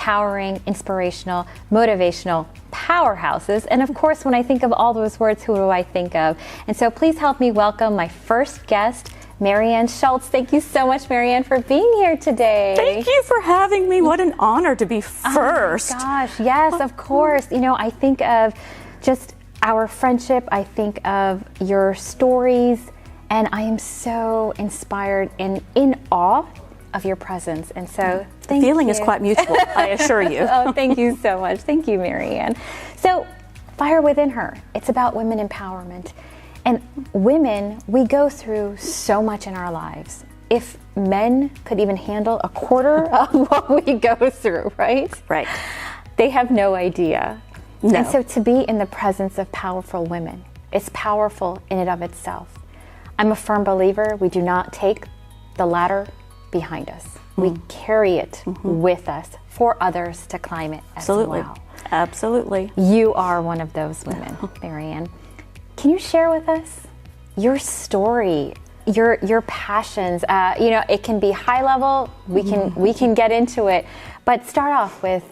empowering, inspirational, motivational powerhouses. And of course, when I think of all those words, who do I think of? And so please help me welcome my first guest, Marian Schulze. Thank you so much, Marian, for being here today. Thank you for having me. What an honor to be first. Oh my gosh, yes, of course. You know, I think of just our friendship. I think of your stories, and I am so inspired and in awe of your presence. And so the feeling is quite mutual, I assure you. Oh, thank you so much. Thank you, Marian. So, Fire Within Her, it's about women empowerment. And women, we go through so much in our lives. If men could even handle a quarter of what we go through, right? Right. They have no idea. No. And so to be in the presence of powerful women, it's powerful in and of itself. I'm a firm believer we do not take the ladder behind us. We carry it with us for others to climb it as well. Absolutely. You are one of those women, Marian. Can you share with us your story, your passions? You know, it can be high level. We can get into it, but start off with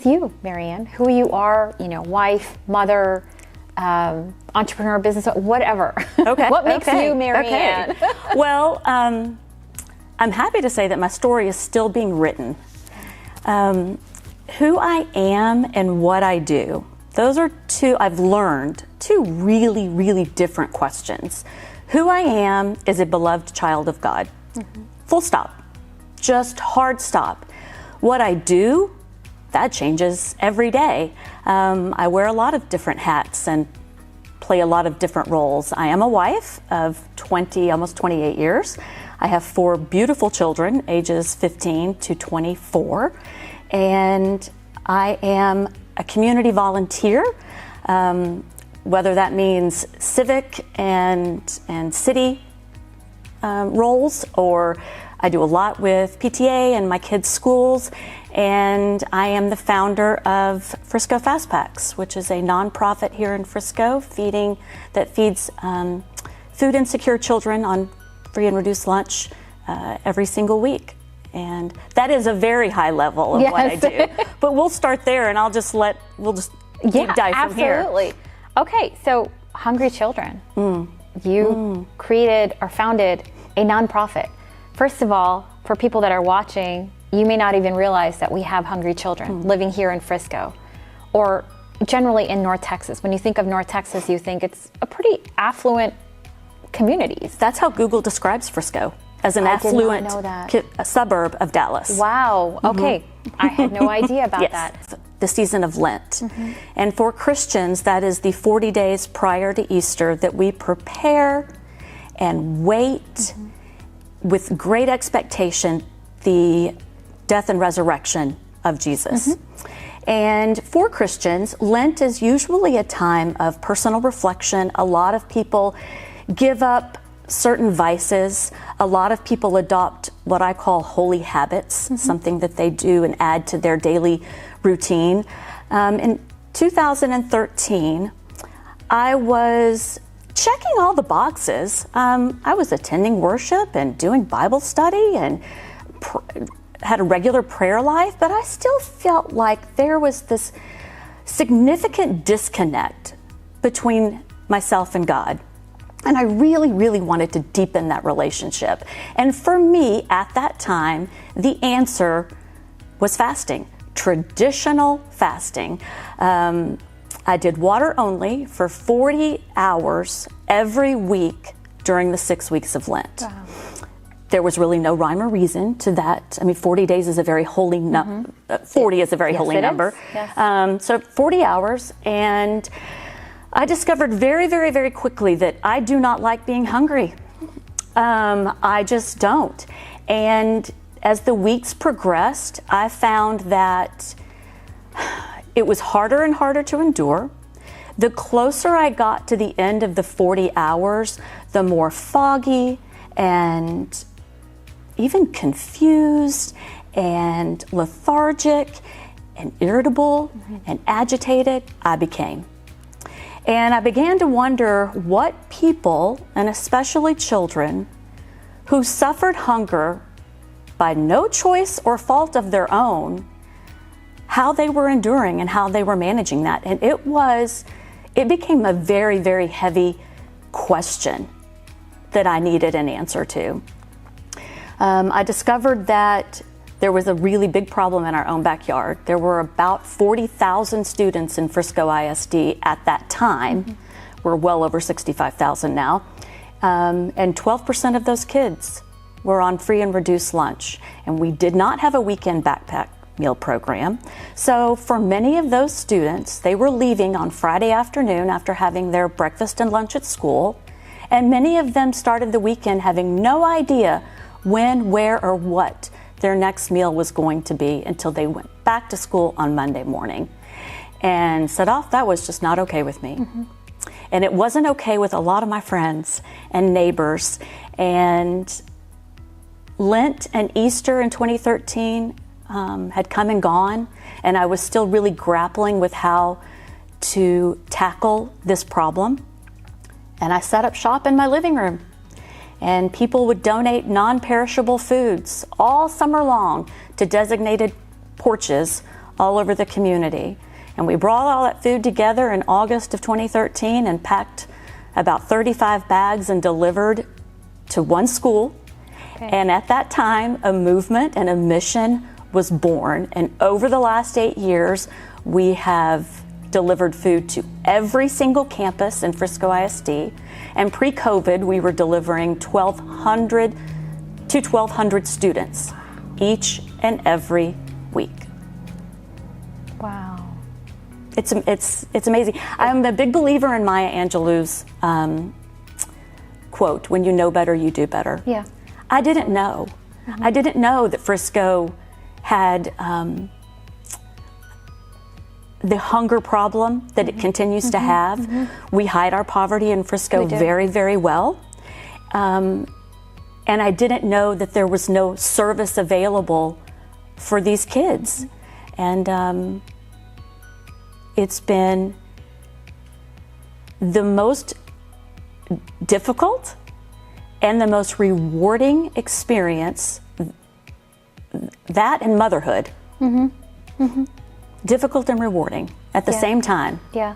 you, Marian. Who you are, you know, wife, mother, entrepreneur, business, whatever. Okay. What makes you Marian? Okay. Well, I'm happy to say that my story is still being written. Who I am and what I do. Those are I've learned two really, really different questions. Who I am is a beloved child of God. Full stop. Just hard stop. What I do, that changes every day. I wear a lot of different hats and play a lot of different roles. I am a wife of almost 28 years. I have 4 beautiful children, ages 15 to 24. And I am a community volunteer, whether that means civic and city roles, or I do a lot with PTA and my kids' schools, and I am the founder of Frisco Fastpacs, which is a nonprofit here in Frisco that feeds food insecure children on free and reduced lunch every single week. And that is a very high level of what I do. But we'll start there, and we'll just deep dive from here. Absolutely. Okay, so Hungry Children. You created or founded a nonprofit. First of all, for people that are watching, you may not even realize that we have hungry children living here in Frisco, or generally in North Texas. When you think of North Texas, you think it's a pretty affluent communities. That's how Google describes Frisco, as an affluent suburb of Dallas. Wow, okay. I had no idea about that. The season of Lent. And for Christians, that is the 40 days prior to Easter that we prepare and wait with great expectation the death and resurrection of Jesus. And for Christians, Lent is usually a time of personal reflection. A lot of people give up certain vices. A lot of people adopt what I call holy habits, something that they do and add to their daily routine. In 2013, I was checking all the boxes. I was attending worship and doing Bible study and had a regular prayer life, but I still felt like there was this significant disconnect between myself and God. And I really, really wanted to deepen that relationship. And for me, at that time, the answer was fasting, traditional fasting. I did water only for 40 hours every week during the 6 weeks of Lent. Wow. There was really no rhyme or reason to that. I mean, 40 days is a very holy number. 40 is a very holy number. Yes. So 40 hours, and I discovered very, very, very quickly that I do not like being hungry. I just don't. And as the weeks progressed, I found that it was harder and harder to endure. The closer I got to the end of the 40 hours, the more foggy and even confused and lethargic and irritable and agitated I became. And I began to wonder what people, and especially children, who suffered hunger by no choice or fault of their own, how they were enduring and how they were managing that. And it became a very, very heavy question that I needed an answer to. I discovered that there was a really big problem in our own backyard. There were about 40,000 students in Frisco ISD at that time. We're well over 65,000 now. And 12% of those kids were on free and reduced lunch. And we did not have a weekend backpack meal program. So for many of those students, they were leaving on Friday afternoon after having their breakfast and lunch at school. And many of them started the weekend having no idea when, where, or what their next meal was going to be until they went back to school on Monday morning. And Sadaf, that was just not okay with me. And it wasn't okay with a lot of my friends and neighbors. And Lent and Easter in 2013 had come and gone, and I was still really grappling with how to tackle this problem. And I set up shop in my living room, and people would donate non-perishable foods all summer long to designated porches all over the community. And we brought all that food together in August of 2013 and packed about 35 bags and delivered to one school. And at that time, a movement and a mission was born. And over the last 8 years, we have delivered food to every single campus in Frisco ISD. And pre-COVID, we were delivering 1,200 to 1,200 students each and every week. Wow. It's amazing. I'm a big believer in Maya Angelou's quote, "When you know better, you do better." Yeah. I didn't know. I didn't know that Frisco had the hunger problem that it continues to have. We hide our poverty in Frisco very, very well. And I didn't know that there was no service available for these kids. And it's been the most difficult and the most rewarding experience, that and motherhood. Difficult and rewarding at the same time. Yeah.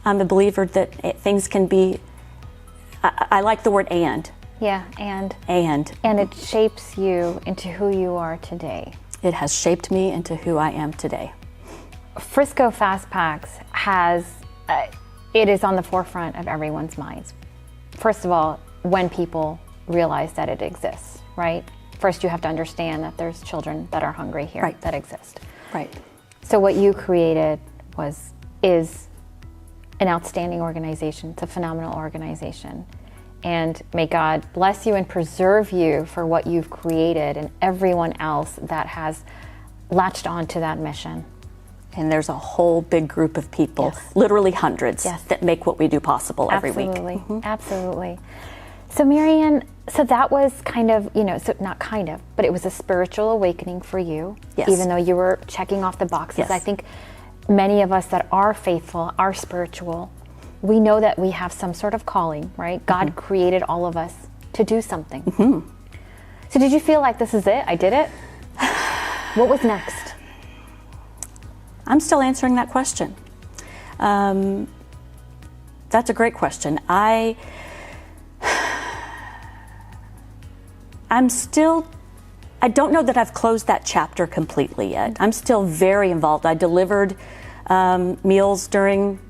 I'm a believer that things can be, I like the word and. Yeah, and it shapes you into who you are today. It has shaped me into who I am today. Frisco Fastpacs has, it is on the forefront of everyone's minds. First of all, when people realize that it exists, right? First, you have to understand that there's children that are hungry here that exist. Right. So what you created is an outstanding organization. It's a phenomenal organization. And may God bless you and preserve you for what you've created and everyone else that has latched on to that mission. And there's a whole big group of people, literally hundreds, that make what we do possible every week. Absolutely. So Marian, so that was kind of, so not kind of, but it was a spiritual awakening for you, even though you were checking off the boxes. I think many of us that are faithful, are spiritual, we know that we have some sort of calling, right? God created all of us to do something. So did you feel like this is it? I did it? What was next? I'm still answering that question. That's a great question. I don't know that I've closed that chapter completely yet. I'm still very involved. I delivered meals during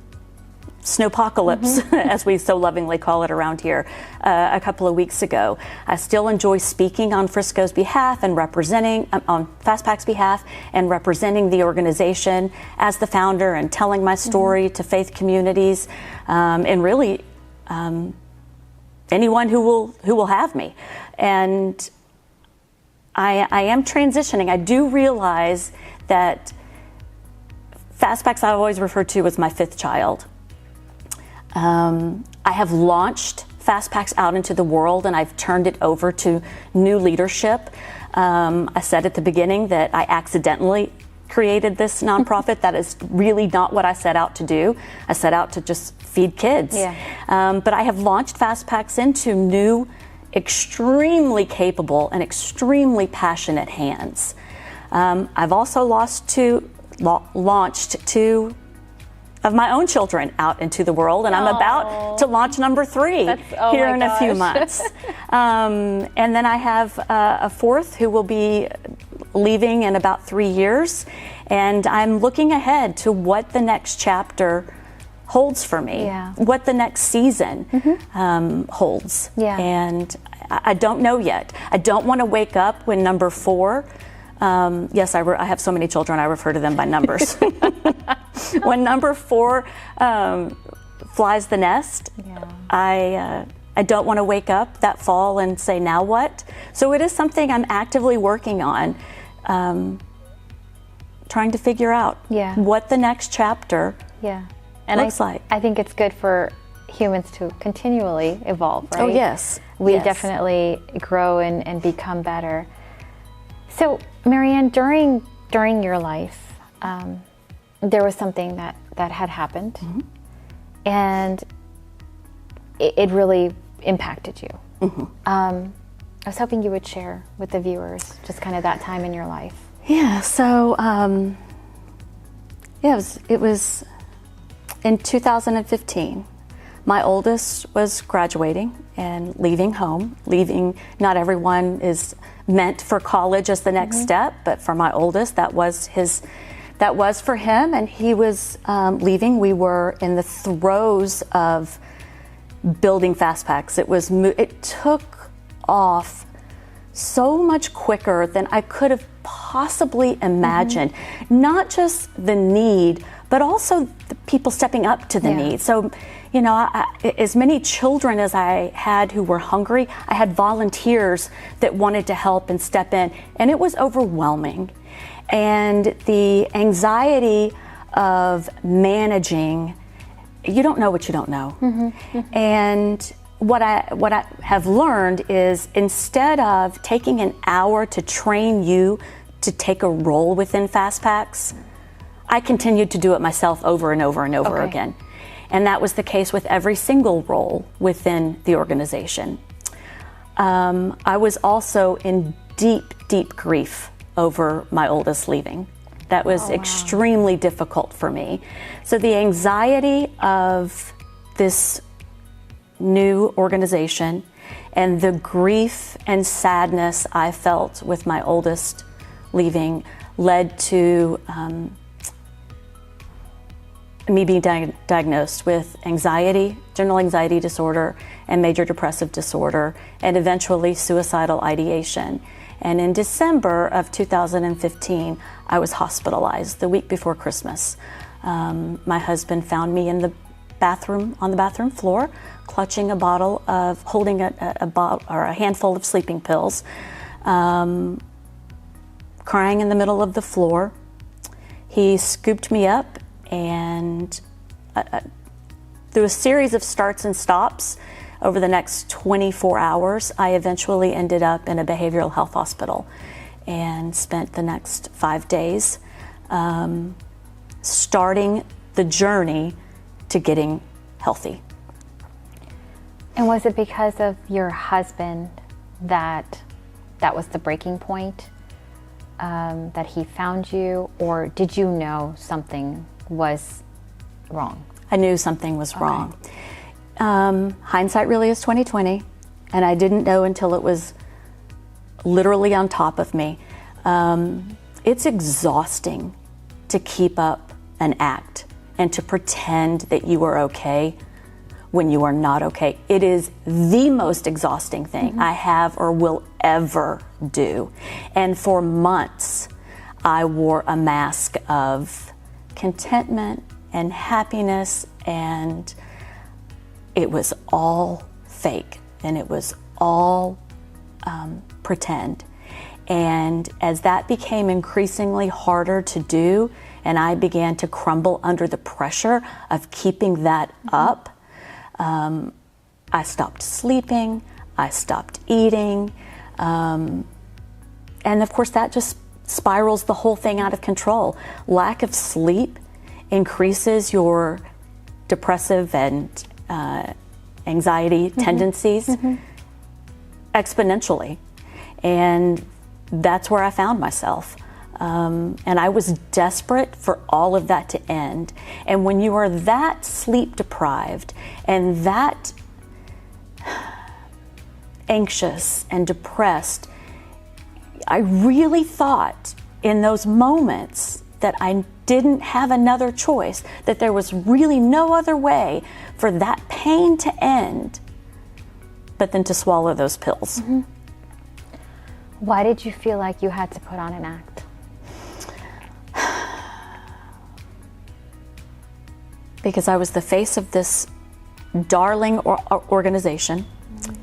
snowpocalypse, as we so lovingly call it around here, a couple of weeks ago. I still enjoy speaking on Frisco's behalf and representing, on Fastpacs' behalf, and representing the organization as the founder and telling my story to faith communities, and really anyone who will have me. And I am transitioning. I do realize that Fastpacs I always refer to as my fifth child. I have launched Fastpacs out into the world, and I've turned it over to new leadership. I said at the beginning that I accidentally created this nonprofit. That is really not what I set out to do. I set out to just feed kids. But I have launched Fastpacs into new, extremely capable and extremely passionate hands. I've also lost two launched 2 of my own children out into the world, and I'm about to launch number 3 here in a few months. And then I have a 4th who will be leaving in about 3 years, and I'm looking ahead to what the next chapter holds for me, what the next season holds. And I don't know yet. I don't want to wake up when number 4, yes, I have so many children, I refer to them by numbers. When number 4 flies the nest, I don't want to wake up that fall and say, now what? So it is something I'm actively working on, trying to figure out what the next chapter looks like. I think it's good for humans to continually evolve, right? Oh, yes. We definitely grow and become better. So, Marian, during your life, there was something that had happened, and it really impacted you. I was hoping you would share with the viewers just kind of that time in your life. Yeah, so it was in 2015. My oldest was graduating and leaving home. Not everyone is meant for college as the next step, but for my oldest, that was for him, and he was leaving. We were in the throes of building Fastpacs. It took off so much quicker than I could have possibly imagined. Not just the need, but also the people stepping up to the need. So, you know, as many children as I had who were hungry, I had volunteers that wanted to help and step in, and it was overwhelming. And the anxiety of managing, you don't know what you don't know. And what I have learned is, instead of taking an hour to train you to take a role within Fastpacs, I continued to do it myself over and over and over again. And that was the case with every single role within the organization. I was also in deep, deep grief over my oldest leaving. That was extremely difficult for me. So the anxiety of this new organization and the grief and sadness I felt with my oldest leaving led to me being diagnosed with anxiety, general anxiety disorder, and major depressive disorder, and eventually suicidal ideation. And in December of 2015, I was hospitalized the week before Christmas. My husband found me in the bathroom, on the bathroom floor, clutching a bottle of, holding a handful of sleeping pills, crying in the middle of the floor. He scooped me up, and through a series of starts and stops over the next 24 hours, I eventually ended up in a behavioral health hospital and spent the next 5 days starting the journey to getting healthy. And was it because of your husband that was the breaking point, that he found you, or did you know something was wrong? I knew something was wrong. Hindsight really is 20/20, and I didn't know until it was literally on top of me. It's exhausting to keep up an act and to pretend that you are okay when you are not okay. It is the most exhausting thing I have or will ever do. And for months, I wore a mask of contentment and happiness, and it was all fake, and it was all pretend. And as that became increasingly harder to do, and I began to crumble under the pressure of keeping that up, I stopped sleeping, I stopped eating, and of course that just spirals the whole thing out of control. Lack of sleep increases your depressive and anxiety tendencies exponentially, and that's where I found myself. And I was desperate for all of that to end. And when you are that sleep deprived and that anxious and depressed, I really thought in those moments that I didn't have another choice, that there was really no other way for that pain to end but than to swallow those pills. Mm-hmm. Why did you feel like you had to put on an act? Because I was the face of this darling organization.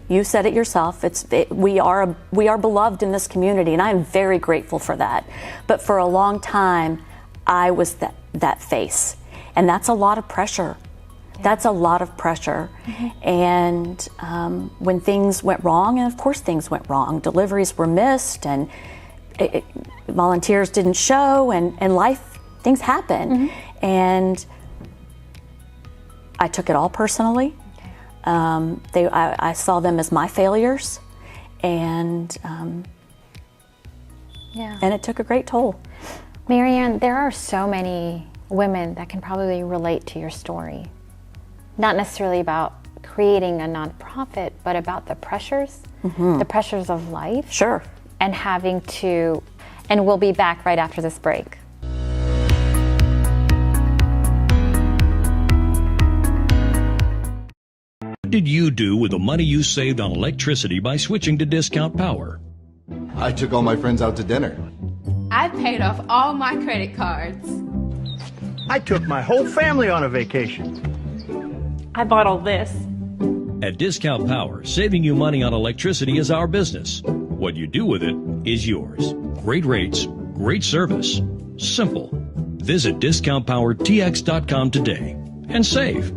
You said it yourself. We are beloved in this community, and I am very grateful for that. But for a long time, I was that face, and that's a lot of pressure. Yeah. That's a lot of pressure. Mm-hmm. And when things went wrong, and of course things went wrong, deliveries were missed, and volunteers didn't show, and things happen, mm-hmm. and I took it all personally. I saw them as my failures, and it took a great toll. Marian, there are so many women that can probably relate to your story. Not necessarily about creating a nonprofit, but about the pressures, mm-hmm. the pressures of life. Sure. And having to, and we'll be back right after this break. What did you do with the money you saved on electricity by switching to Discount Power? I took all my friends out to dinner. I paid off all my credit cards. I took my whole family on a vacation. I bought all this. At Discount Power, saving you money on electricity is our business. What you do with it is yours. Great rates, great service. Simple. Visit discountpowertx.com today and save.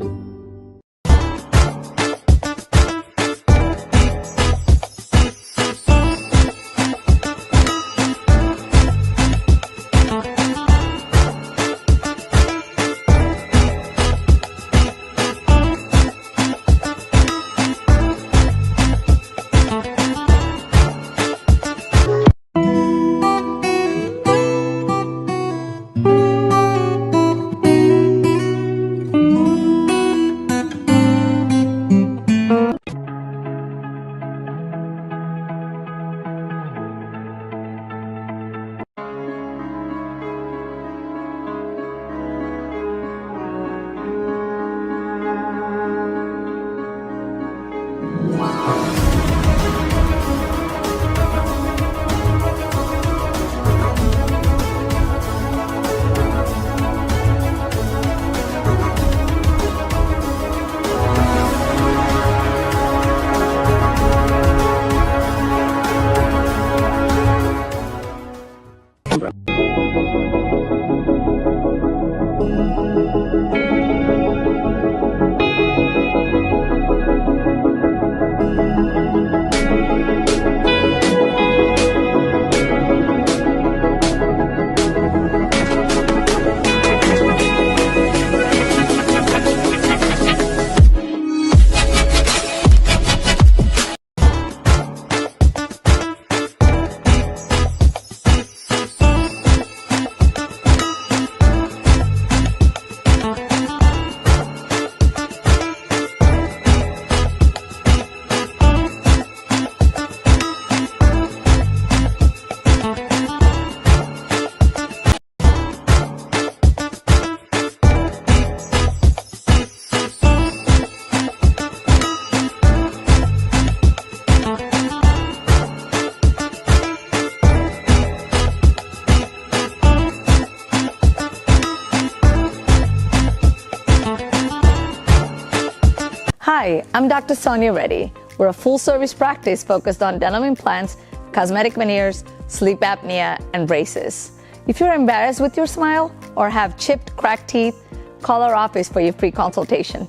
Hi, I'm Dr. Sonia Reddy. We're a full-service practice focused on dental implants, cosmetic veneers, sleep apnea, and braces. If you're embarrassed with your smile or have chipped, cracked teeth, call our office for your free consultation.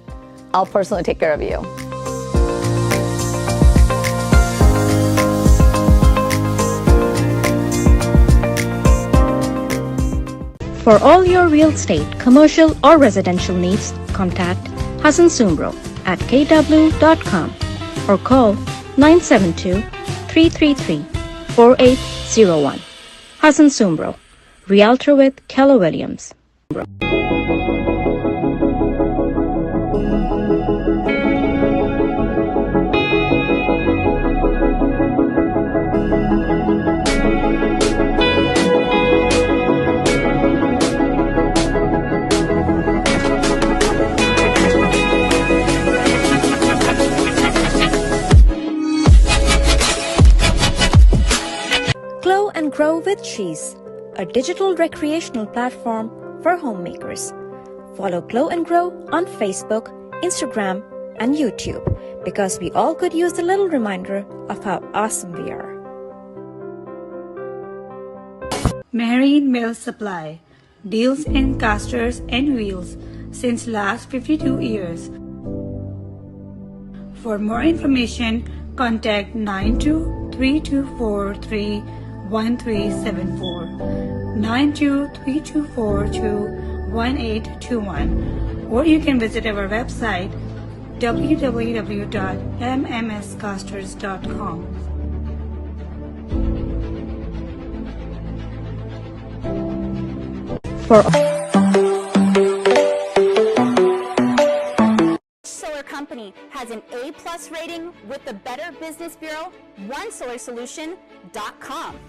I'll personally take care of you. For all your real estate, commercial or residential needs, contact Hassan Sumbro at kw.com or call 972-333-4801. Hassan Sumbro, Realtor with Keller Williams. Glow and Grow with Cheese, a digital recreational platform for homemakers. Follow Glow and Grow on Facebook, Instagram, and YouTube because we all could use a little reminder of how awesome we are. Marian Mill Supply deals in casters and wheels since last 52 years. For more information, contact 9232431374, 9232421821, or you can visit our website www.mmscasters.com. Solar company has an A+ rating with the Better Business Bureau, OneSolarSolution.com.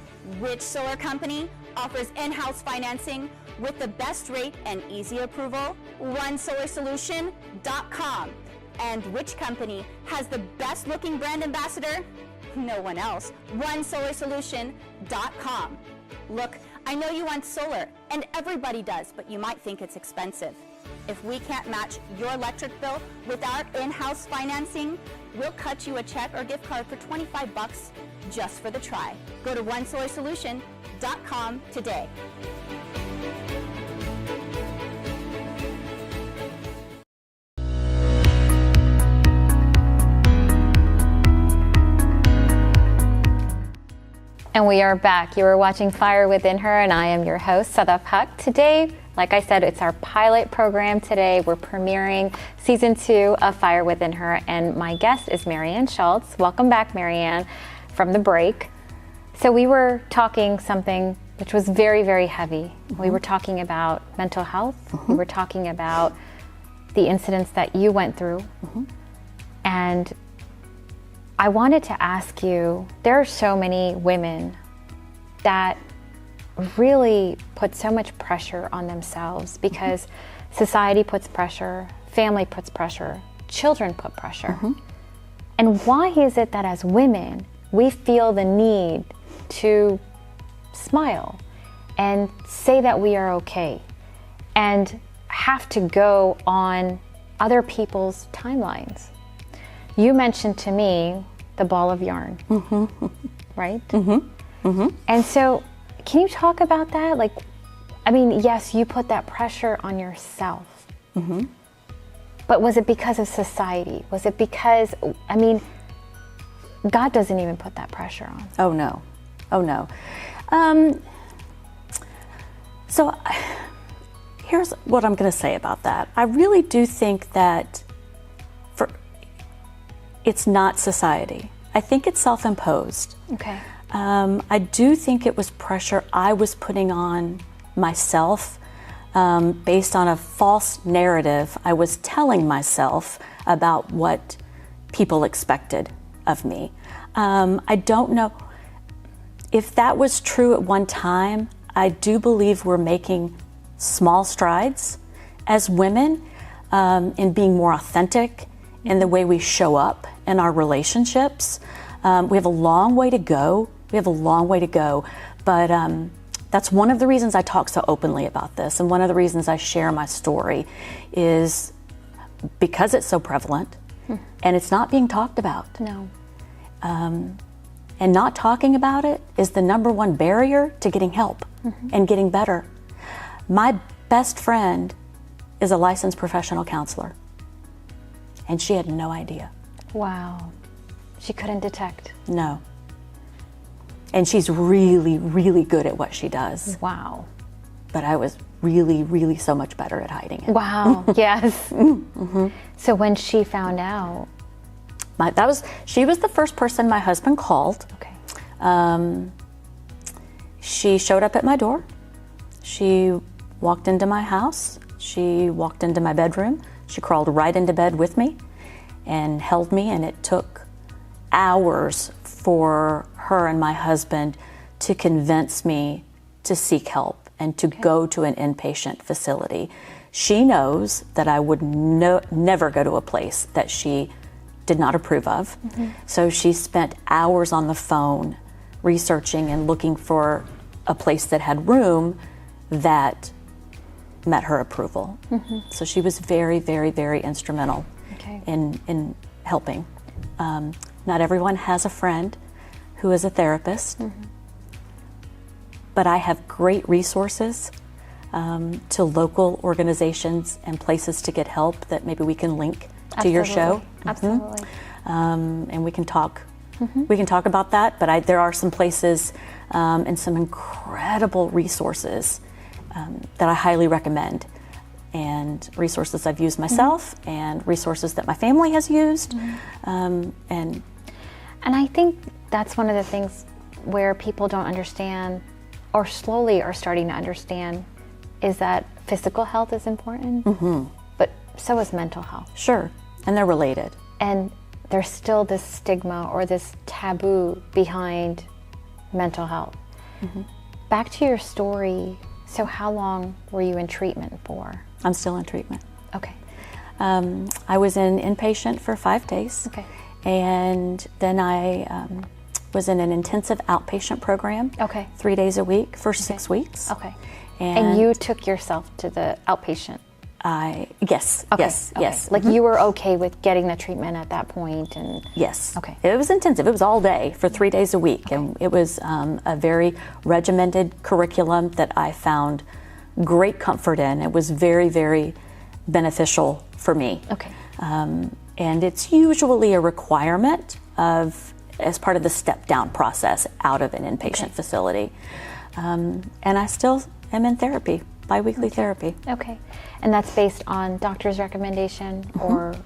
Which solar company offers in-house financing with the best rate and easy approval? OneSolarSolution.com. And which company has the best looking brand ambassador? No one else. OneSolarSolution.com. Look, I know you want solar, and everybody does, but you might think it's expensive. If we can't match your electric bill with our in-house financing, we'll cut you a check or gift card for $25 just for the try. Go to OneSolarSolution.com today. And we are back. You are watching Fire Within Her, and I am your host, Sadaf Haq. Today, like I said, it's our pilot program today. We're premiering season 2 of Fire Within Her, and my guest is Marian Schulze. Welcome back, Marian, from the break. So we were talking something which was very, very heavy. Mm-hmm. We were talking about mental health. Mm-hmm. We were talking about the incidents that you went through. Mm-hmm. And I wanted to ask you, there are so many women that really put so much pressure on themselves because society puts pressure, family puts pressure, children put pressure. Mm-hmm. And why is it that as women, we feel the need to smile and say that we are okay and have to go on other people's timelines? You mentioned to me the ball of yarn, mm-hmm. right? Mm-hmm. Mm-hmm. And so, can you talk about that? Like, I mean, yes, you put that pressure on yourself, mm-hmm. but was it because of society? Was it because, I mean, God doesn't even put that pressure on. Oh no, oh no. So here's what I'm going to say about that. I really do think that it's not society. I think it's self-imposed. Okay. I do think it was pressure I was putting on myself based on a false narrative I was telling myself about what people expected of me. I don't know if that was true at one time. I do believe we're making small strides as women in being more authentic in the way we show up in our relationships. We have a long way to go. But that's one of the reasons I talk so openly about this, and one of the reasons I share my story is because it's so prevalent and it's not being talked about. No. And not talking about it is the number one barrier to getting help and getting better. My best friend is a licensed professional counselor, and she had no idea. Wow. She couldn't detect. No. And she's really, really good at what she does. Wow. But I was really, really so much better at hiding it. Wow, yes. Mm-hmm. So when she found out? She was the first person my husband called. Okay. She showed up at my door She walked into my house. She walked into my bedroom. She crawled right into bed with me and held me, and it took hours for her and my husband to convince me to seek help and to go to an inpatient facility. She knows that I would never go to a place that she did not approve of. So she spent hours on the phone researching and looking for a place that had room that met her approval. So she was very, very, very instrumental in helping. Not everyone has a friend who is a therapist, but I have great resources to local organizations and places to get help that maybe we can link to your show. Absolutely. And we can talk. We can talk about that, but there are some places and some incredible resources that I highly recommend, and resources I've used myself and resources that my family has used. And I think that's one of the things where people don't understand, or slowly are starting to understand, is that physical health is important, but so is mental health. Sure, and they're related. And there's still this stigma or this taboo behind mental health. Back to your story, so how long were you in treatment for? I'm still in treatment. Okay. I was in inpatient for 5 days. Okay. And then I was in an intensive outpatient program. Okay. 3 days a week for 6 weeks. Okay. And you took yourself to the outpatient? Yes. Like you were okay with getting the treatment at that point? And yes. Okay. It was intensive. It was all day for 3 days a week. And it was a very regimented curriculum that I found great comfort in. It was very, very beneficial for me. Okay. And it's usually a requirement as part of the step down process out of an inpatient facility. And I still am in therapy, biweekly therapy. Okay. And that's based on doctor's recommendation or,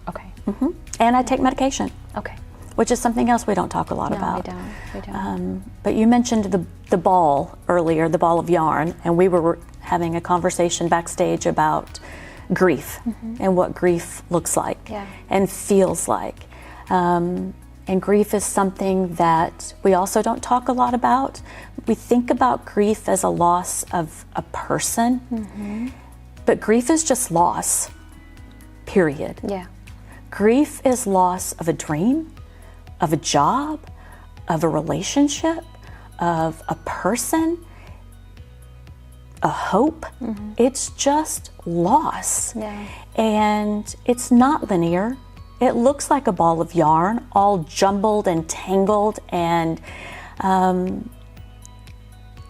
And I take medication. Okay. Which is something else we don't talk a lot about. No, we don't. But you mentioned the ball earlier, the ball of yarn, and we were having a conversation backstage about grief and what grief looks like and feels like. And grief is something that we also don't talk a lot about. We think about grief as a loss of a person, but grief is just loss, period. Yeah. Grief is loss of a dream, of a job, of a relationship, of a person, a hope. It's just loss. Yeah. And it's not linear. It looks like a ball of yarn, all jumbled and tangled, and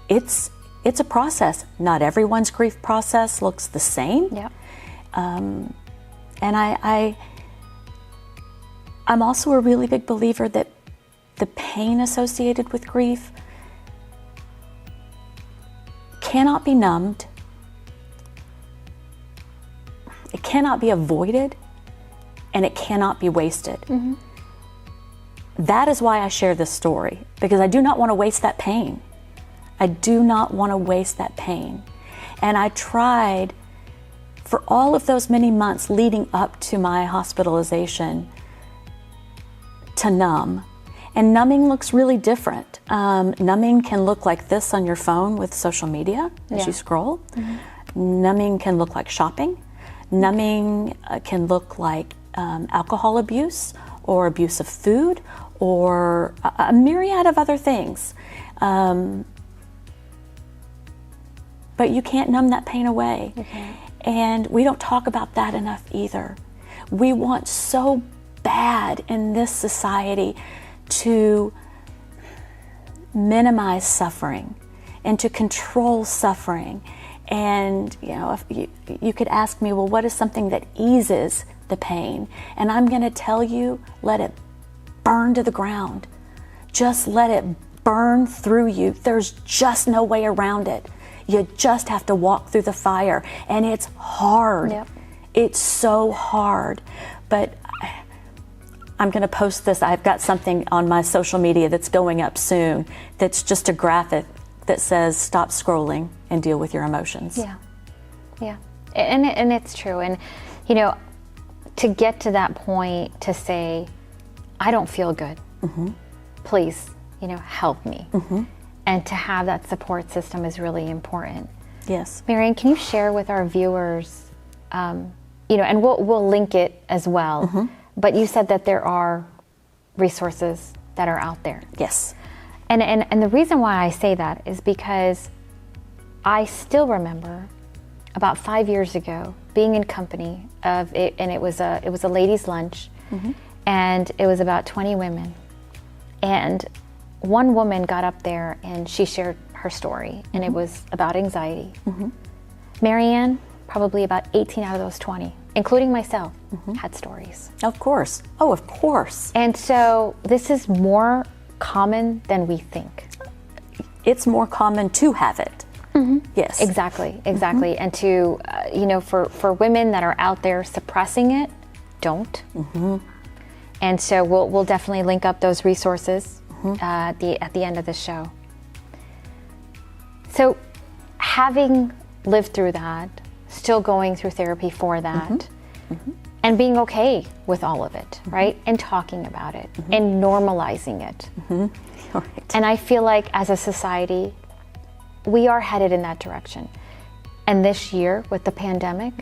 it's a process. Not everyone's grief process looks the same. Yeah. And I'm also a really big believer that the pain associated with grief cannot be numbed. It cannot be avoided, and it cannot be wasted. That is why I share this story, because I do not want to waste that pain. I do not want to waste that pain. And I tried for all of those many months leading up to my hospitalization to numb. And numbing looks really different. Numbing can look like this on your phone with social media as you scroll. Numbing can look like shopping. Numbing can look like alcohol abuse or abuse of food or a myriad of other things. But you can't numb that pain away. And we don't talk about that enough either. We want so bad in this society to minimize suffering and to control suffering. And if you could ask me, well, what is something that eases the pain? And I'm going to tell you, let it burn to the ground. Just let it burn through you. There's just no way around it. You just have to walk through the fire, and it's hard. It's so hard. But I'm going to post this. I've got something on my social media that's going up soon that's just a graphic that says stop scrolling and deal with your emotions. Yeah, and it's true. And you know, to get to that point, to say, I don't feel good. Please, you know, help me. And to have that support system is really important. Yes. Marian, can you share with our viewers, you know, and we'll link it as well, but you said that there are resources that are out there. Yes. And the reason why I say that is because I still remember about 5 years ago being in company of it, and it was a ladies' lunch, and it was about 20 women, and one woman got up there and she shared her story, and it was about anxiety. Marianne, probably about 18 out of those 20, including myself, had stories. Of course. Oh, of course. And so this is more common than we think. It's more common to have it. Yes. Exactly. And to, you know, for women that are out there suppressing it, don't. And so we'll definitely link up those resources at the end of the show. So having lived through that, still going through therapy for that, and being okay with all of it, right? And talking about it and normalizing it. Right. And I feel like as a society, we are headed in that direction. And this year with the pandemic,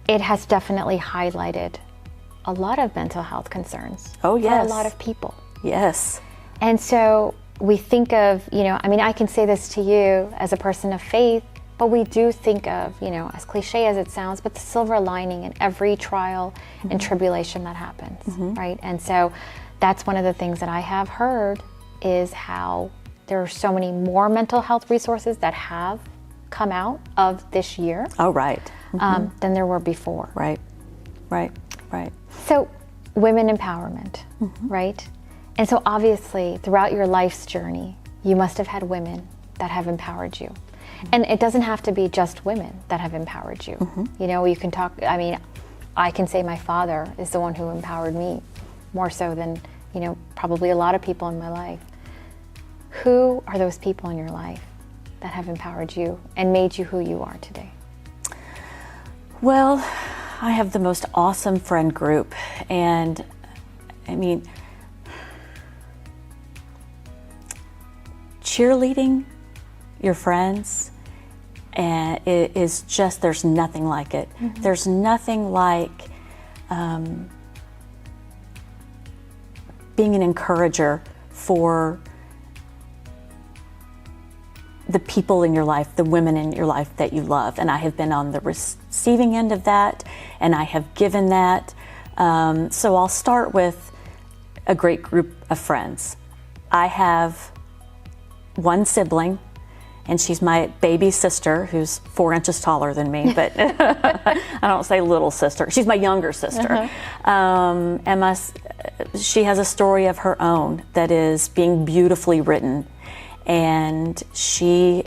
it has definitely highlighted a lot of mental health concerns for a lot of people. Yes. And so we think of, you know, I mean, I can say this to you as a person of faith, but we do think of, you know, as cliche as it sounds, but the silver lining in every trial and tribulation that happens, right? And so that's one of the things that I have heard is how there are so many more mental health resources that have come out of this year. Oh, right. Than there were before. Right. So women empowerment, right? And so obviously throughout your life's journey, you must have had women that have empowered you. And it doesn't have to be just women that have empowered you. You know, you can talk, I mean, I can say my father is the one who empowered me more so than, you know, probably a lot of people in my life. Who are those people in your life that have empowered you and made you who you are today? Well, I have the most awesome friend group, and I mean, cheerleading your friends, and it is just, there's nothing like it. There's nothing like being an encourager for the people in your life, the women in your life that you love. And I have been on the receiving end of that, and I have given that. So I'll start with a great group of friends. I have one sibling, and she's my baby sister, who's 4 inches taller than me, but I don't say little sister. She's my younger sister. Emma, she has a story of her own that is being beautifully written, and she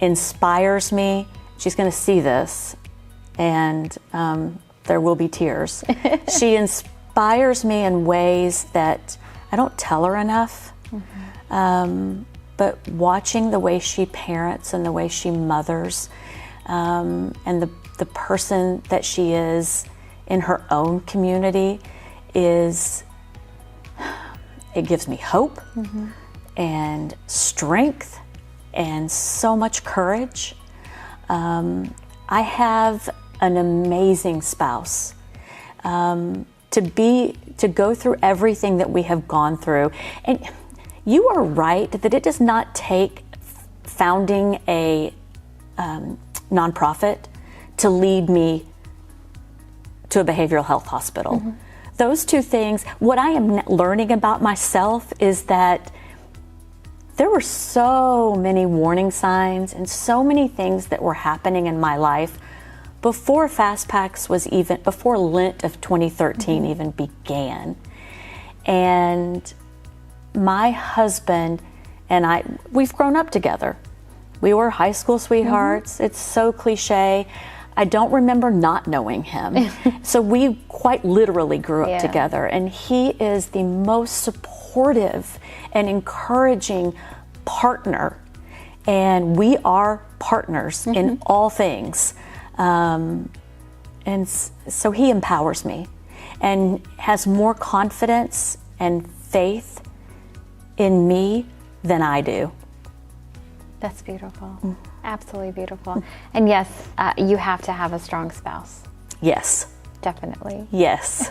inspires me. She's going to see this, and there will be tears. She inspires me in ways that I don't tell her enough. But watching the way she parents and the way she mothers, and the person that she is in her own community it gives me hope and strength and so much courage. I have an amazing spouse. To go through everything that we have gone through, and you are right that it does not take founding a nonprofit to lead me to a behavioral health hospital. Those two things, what I am learning about myself is that there were so many warning signs and so many things that were happening in my life before Fastpacs before Lent of 2013 even began. And my husband and I, we've grown up together. We were high school sweethearts. It's so cliche. I don't remember not knowing him. So we quite literally grew up together. And he is the most supportive and encouraging partner And we are partners in all things. So he empowers me and has more confidence and faith in me than I do. That's beautiful. Absolutely beautiful. And yes, you have to have a strong spouse. Yes. Definitely. Yes.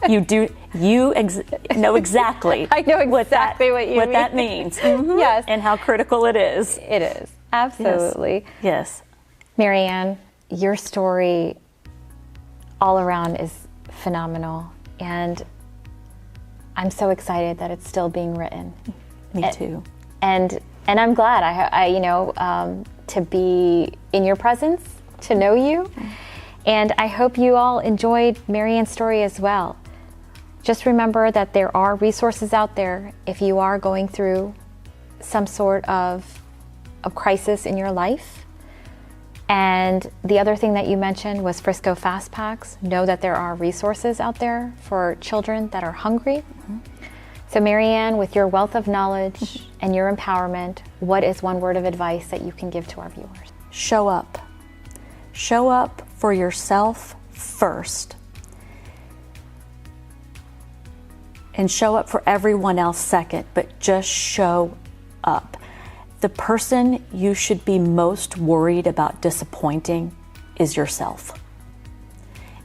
You do. You know exactly. I know exactly what you mean. What that means. Yes. And how critical it is. It is. Absolutely. Yes. Marianne, your story all around is phenomenal. And I'm so excited that it's still being written. Me too. And I'm glad I to be in your presence, to know you. And I hope you all enjoyed Marianne's story as well. Just remember that there are resources out there if you are going through some sort of crisis in your life. And the other thing that you mentioned was Frisco Fastpacs. Know that there are resources out there for children that are hungry. So Marianne, with your wealth of knowledge and your empowerment, what is one word of advice that you can give to our viewers? Show up. Show up for yourself first. And show up for everyone else second, but just show up. The person you should be most worried about disappointing is yourself.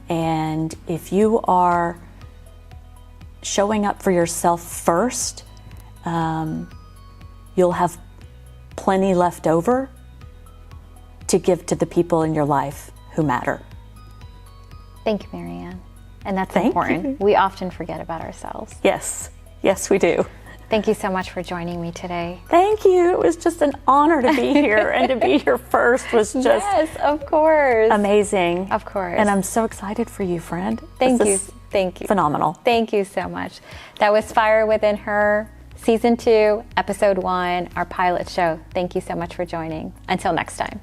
And if you are showing up for yourself first, you'll have plenty left over to give to the people in your life who matter. Thank you, Marianne. And that's Thank important. you. We often forget about ourselves. Yes. Yes, we do. Thank you so much for joining me today. Thank you. It was just an honor to be here, and to be here first was just yes, of course, amazing. Of course. And I'm so excited for you, friend. Thank This you. is Thank you. Phenomenal. Thank you so much. That was Fire Within Her, Season 2, Episode 1, our pilot show. Thank you so much for joining. Until next time.